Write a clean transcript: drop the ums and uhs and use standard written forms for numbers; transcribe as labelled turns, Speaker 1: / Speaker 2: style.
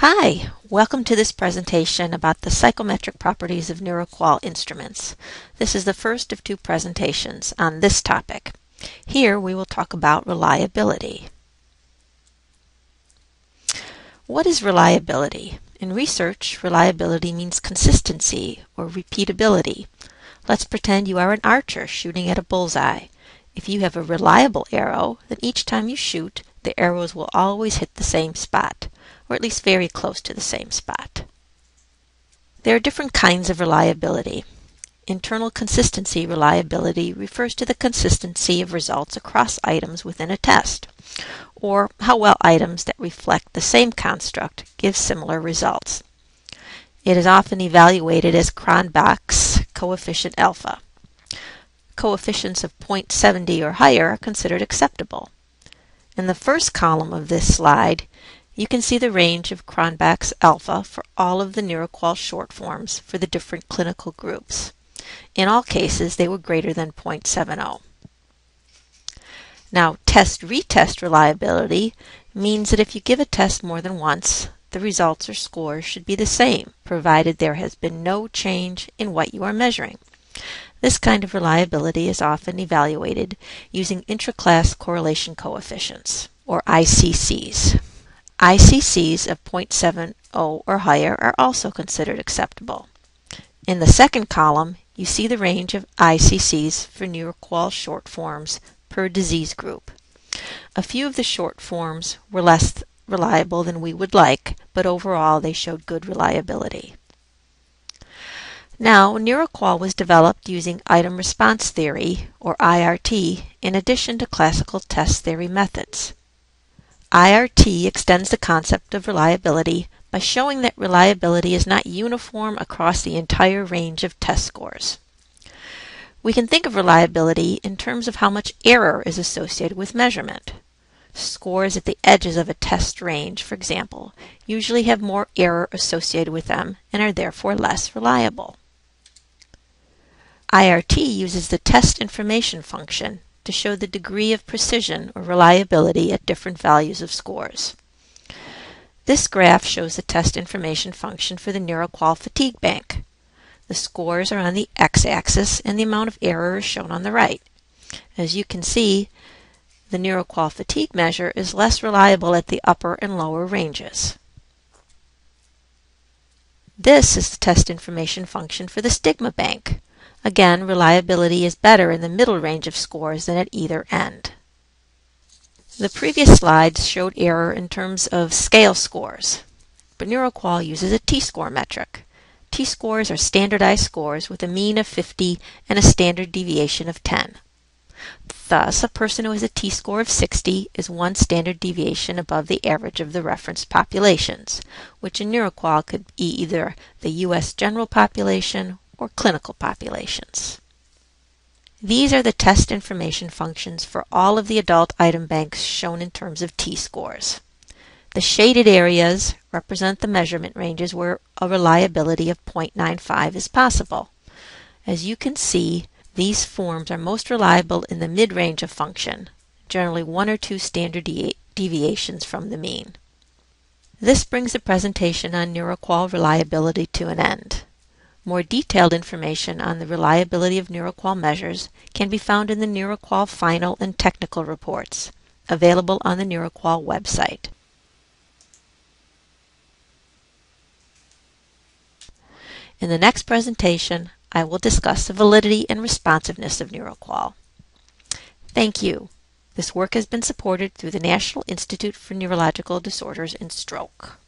Speaker 1: Hi, welcome to this presentation about the psychometric properties of Neuro-QoL instruments. This is the first of two presentations on this topic. Here we will talk about reliability. What is reliability? In research, reliability means consistency or repeatability. Let's pretend you are an archer shooting at a bullseye. If you have a reliable arrow, then each time you shoot, the arrows will always hit the same spot, or at least very close to the same spot. There are different kinds of reliability. Internal consistency reliability refers to the consistency of results across items within a test, or how well items that reflect the same construct give similar results. It is often evaluated as Cronbach's coefficient alpha. Coefficients of 0.70 or higher are considered acceptable. In the first column of this slide, you can see the range of Cronbach's alpha for all of the Neuro-QoL short forms for the different clinical groups. In all cases, they were greater than 0.70. Now, test-retest reliability means that if you give a test more than once, the results or scores should be the same, provided there has been no change in what you are measuring. This kind of reliability is often evaluated using intraclass correlation coefficients, or ICCs. ICCs of 0.70 or higher are also considered acceptable. In the second column, you see the range of ICCs for Neuro-QoL short forms per disease group. A few of the short forms were less reliable than we would like, but overall they showed good reliability. Now, Neuro-QoL was developed using item response theory, or IRT, in addition to classical test theory methods. IRT extends the concept of reliability by showing that reliability is not uniform across the entire range of test scores. We can think of reliability in terms of how much error is associated with measurement. Scores at the edges of a test range, for example, usually have more error associated with them and are therefore less reliable. IRT uses the test information function to show the degree of precision or reliability at different values of scores. This graph shows the test information function for the Neuro-QoL fatigue bank. The scores are on the x-axis and the amount of error is shown on the right. As you can see, the Neuro-QoL fatigue measure is less reliable at the upper and lower ranges. This is the test information function for the stigma bank. Again, reliability is better in the middle range of scores than at either end. The previous slides showed error in terms of scale scores, but Neuro-QoL uses a t-score metric. T-scores are standardized scores with a mean of 50 and a standard deviation of 10. Thus, a person who has a t-score of 60 is one standard deviation above the average of the reference populations, which in Neuro-QoL could be either the U.S. general population or clinical populations. These are the test information functions for all of the adult item banks shown in terms of t-scores. The shaded areas represent the measurement ranges where a reliability of 0.95 is possible. As you can see, these forms are most reliable in the mid-range of function, generally one or two standard deviations from the mean. This brings the presentation on Neuro-QoL reliability to an end. More detailed information on the reliability of Neuro-QoL measures can be found in the Neuro-QoL final and technical reports, available on the Neuro-QoL website. In the next presentation, I will discuss the validity and responsiveness of Neuro-QoL. Thank you. This work has been supported through the National Institute for Neurological Disorders and Stroke.